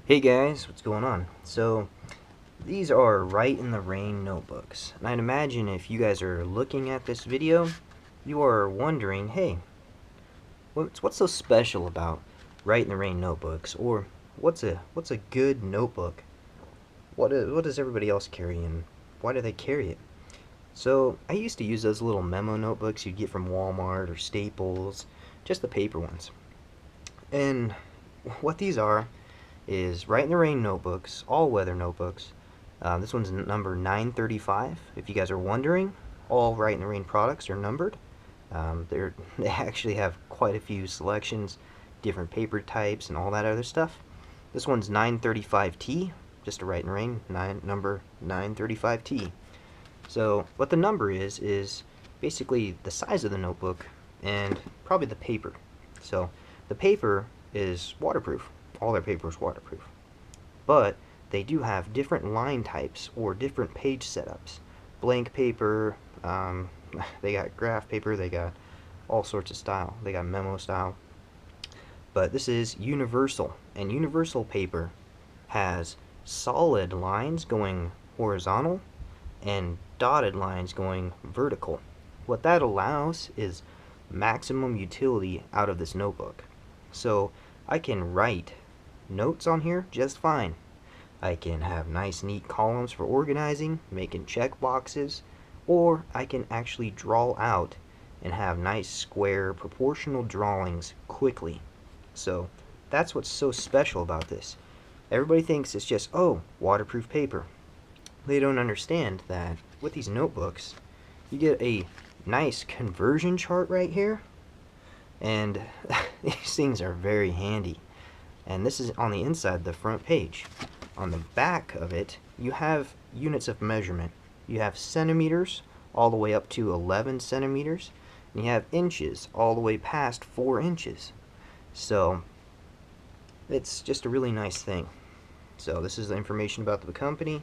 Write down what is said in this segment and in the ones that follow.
Hey guys, what's going on? So, these are Rite in the Rain notebooks. And I'd imagine if you guys are looking at this video, you are wondering, hey, what's so special about Rite in the Rain notebooks? Or what's a good notebook? What does everybody else carry and why do they carry it? So, I used to use those little memo notebooks you'd get from Walmart or Staples, just the paper ones. And what these are is Rite in the Rain notebooks, all-weather notebooks. This one's number 935. If you guys are wondering, all Rite in the Rain products are numbered. They actually have quite a few selections, different paper types, and all that other stuff. This one's 935T, just a Rite in the Rain, number 935T. So what the number is basically the size of the notebook and probably the paper. So the paper is waterproof. All their paper is waterproof. But they do have different line types or different page setups. Blank paper, they got graph paper, they got all sorts of style. They got memo style. But this is universal, and universal paper has solid lines going horizontal and dotted lines going vertical. What that allows is maximum utility out of this notebook. So I can write notes on here just fine. I can have nice neat columns for organizing, making check boxes, or I can actually draw out and have nice square proportional drawings quickly. So that's what's so special about this. Everybody thinks it's just, oh, waterproof paper. They don't understand that with these notebooks, you get a nice conversion chart right here, and these things are very handy. And this is on the inside, the front page. On the back of it, you have units of measurement. You have centimeters all the way up to 11 centimeters, and you have inches all the way past 4 inches. So it's just a really nice thing. So this is the information about the company.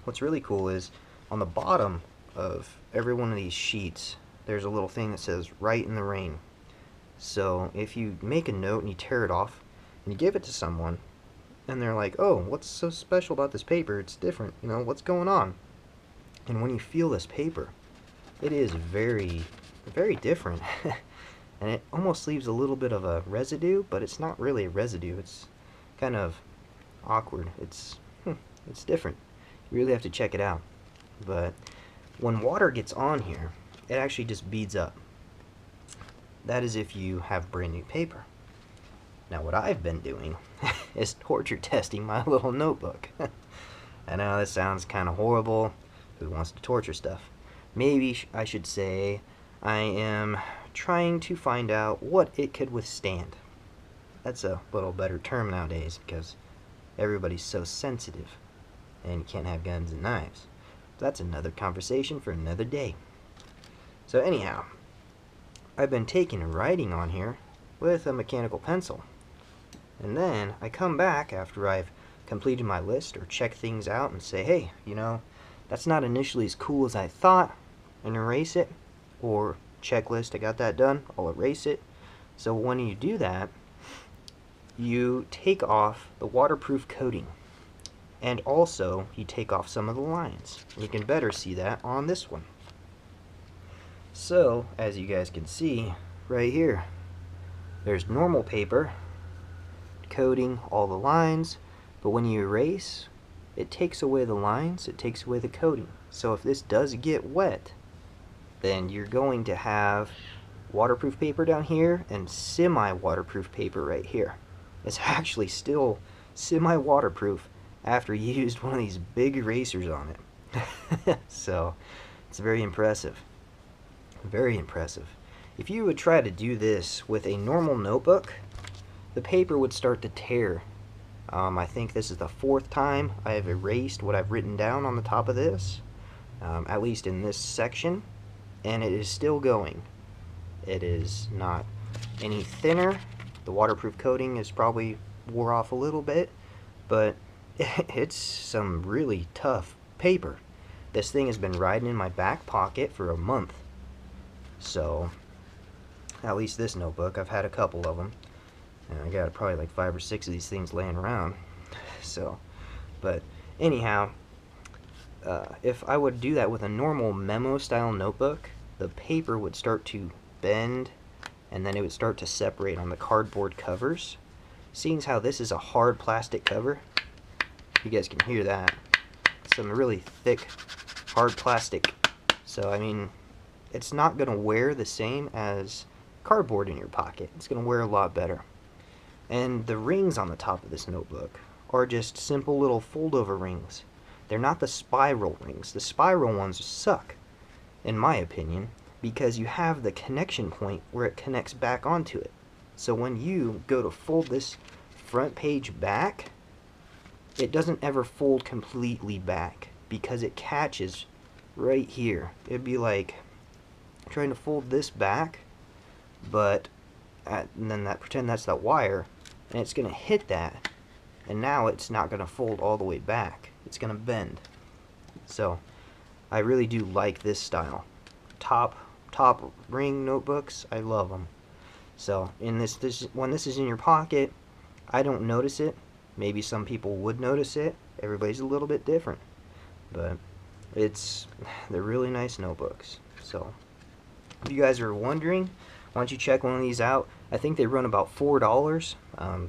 What's really cool is on the bottom of every one of these sheets, there's a little thing that says Rite in the Rain. So if you make a note and you tear it off and you give it to someone and they're like, oh, what's so special about this paper? It's different, you know, what's going on? And when you feel this paper, it is very, very different. And it almost leaves a little bit of a residue, but it's not really a residue. It's kind of awkward. It's different. You really have to check it out. But when water gets on here, it actually just beads up. That is if you have brand new paper. Now what I've been doing is torture testing my little notebook. I know this sounds kind of horrible. Who wants to torture stuff? Maybe I should say I am trying to find out what it could withstand. That's a little better term nowadays because everybody's so sensitive and you can't have guns and knives. That's another conversation for another day. So anyhow, I've been taking and writing on here with a mechanical pencil. And then I come back after I've completed my list or checked things out and say, hey, you know, that's not initially as cool as I thought, and erase it. Or checklist, I got that done, I'll erase it. So when you do that, you take off the waterproof coating. And also, you take off some of the lines. You can better see that on this one. So, as you guys can see, right here, there's normal paper, coating all the lines, but when you erase, it takes away the lines, it takes away the coating. So if this does get wet, then you're going to have waterproof paper down here and semi-waterproof paper right here. It's actually still semi-waterproof after you used one of these big erasers on it. So, it's very impressive. Very impressive. If you would try to do this with a normal notebook, the paper would start to tear. I think this is the 4th time I have erased what I've written down on the top of this, at least in this section, and it is still going. It is not any thinner. The waterproof coating is probably wore off a little bit, but it's some really tough paper. This thing has been riding in my back pocket for a month. So, at least this notebook, I've had a couple of them. And I got probably like 5 or 6 of these things laying around. So, but anyhow, if I would do that with a normal memo style notebook, the paper would start to bend and then it would start to separate on the cardboard covers. Seeing as how this is a hard plastic cover, you guys can hear that. Some really thick, hard plastic. So, I mean, it's not going to wear the same as cardboard in your pocket. It's going to wear a lot better. And the rings on the top of this notebook are just simple little fold-over rings. They're not the spiral rings. The spiral ones suck, in my opinion, because you have the connection point where it connects back onto it. So when you go to fold this front page back, it doesn't ever fold completely back because it catches right here. It'd be like trying to fold this back, but and then pretend that's that wire, and it's going to hit that, and now it's not going to fold all the way back. It's going to bend. So I really do like this style. Top ring notebooks, I love them. So in this when this is in your pocket, I don't notice it. Maybe some people would notice it. Everybody's a little bit different, but they're really nice notebooks. So if you guys are wondering, why don't you check one of these out? I think they run about $4.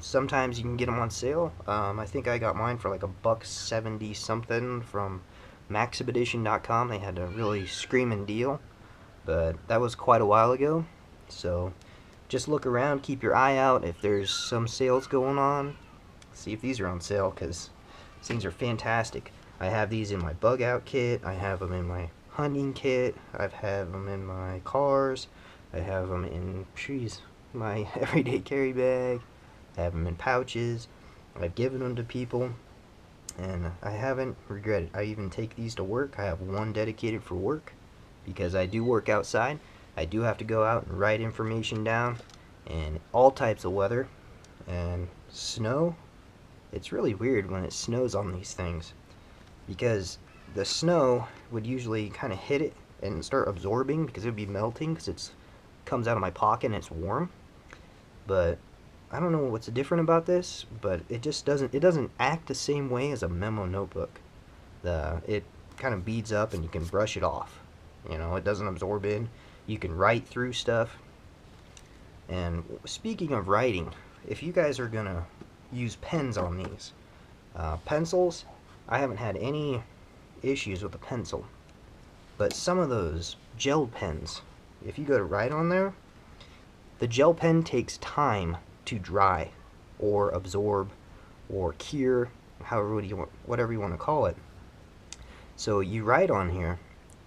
Sometimes you can get them on sale. I think I got mine for like $1.70 something from maxexpedition.com. They had a really screaming deal, but that was quite a while ago. So just look around, keep your eye out if there's some sales going on. See if these are on sale, because these things are fantastic. I have these in my bug out kit. I have them in my hunting kit. I've had them in my cars. I have them in my everyday carry bag. I have them in pouches. I've given them to people, and I haven't regretted. I even take these to work. I have one dedicated for work because I do work outside. I do have to go out and write information down in all types of weather and snow. It's really weird when it snows on these things, because the snow would usually kind of hit it and start absorbing because it would be melting because it comes out of my pocket and it's warm. But I don't know what's different about this, but it just doesn't act the same way as a memo notebook. It kind of beads up and you can brush it off. You know, it doesn't absorb in. You can write through stuff. And speaking of writing, if you guys are gonna use pens on these pencils, I haven't had any issues with a pencil, but some of those gel pens, if you go to write on there, the gel pen takes time to dry or absorb or cure, whatever you want to call it. So you write on here,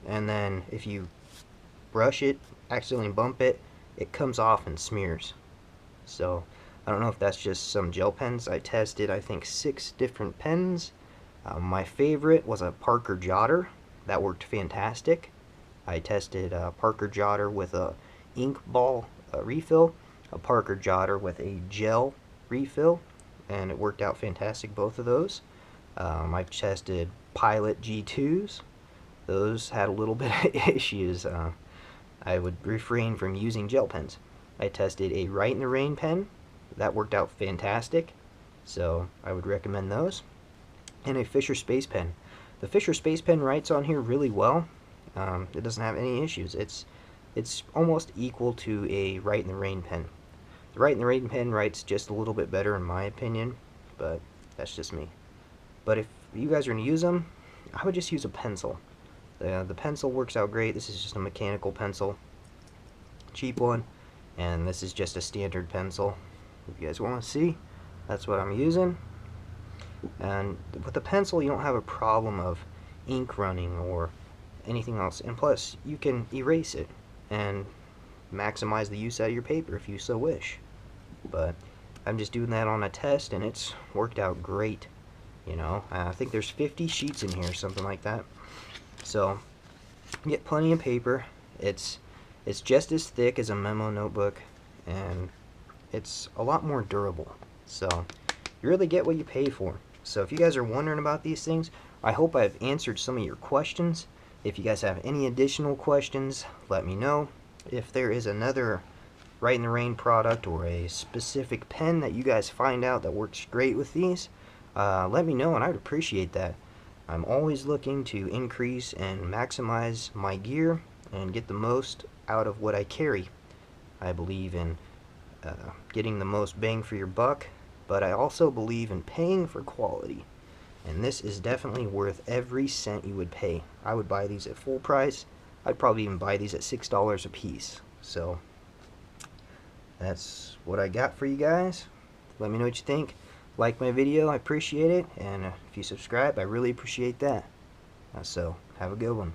and then if you brush it, accidentally bump it, it comes off and smears. So I don't know if that's just some gel pens. I tested, I think, 6 different pens. My favorite was a Parker Jotter. That worked fantastic. I tested a Parker Jotter with a ink ball refill, a Parker Jotter with a gel refill, and it worked out fantastic, both of those. I've tested Pilot G2s. Those had a little bit of issues. I would refrain from using gel pens. I tested a Rite in the Rain pen. That worked out fantastic, so I would recommend those. And a Fisher Space Pen. The Fisher Space Pen writes on here really well. It doesn't have any issues. It's almost equal to a Rite in the Rain pen. The Rite in the Rain pen writes just a little bit better in my opinion, but that's just me. But if you guys are going to use them, I would just use a pencil. The pencil works out great. This is just a mechanical pencil, cheap one, and this is just a standard pencil. If you guys want to see, that's what I'm using. And with the pencil, you don't have a problem of ink running or anything else, and plus you can erase it and maximize the use out of your paper if you so wish. But I'm just doing that on a test, and it's worked out great. You know, I think there's 50 sheets in here, something like that. So you get plenty of paper. It's just as thick as a memo notebook, and it's a lot more durable. So you really get what you pay for. So if you guys are wondering about these things, I hope I've answered some of your questions. If you guys have any additional questions, let me know. If there is another Rite in the Rain product or a specific pen that you guys find out that works great with these, let me know and I'd appreciate that. I'm always looking to increase and maximize my gear and get the most out of what I carry. I believe in getting the most bang for your buck, but I also believe in paying for quality. And this is definitely worth every cent you would pay. I would buy these at full price. I'd probably even buy these at $6 a piece. So that's what I got for you guys. Let me know what you think. Like my video, I appreciate it. And if you subscribe, I really appreciate that. So have a good one.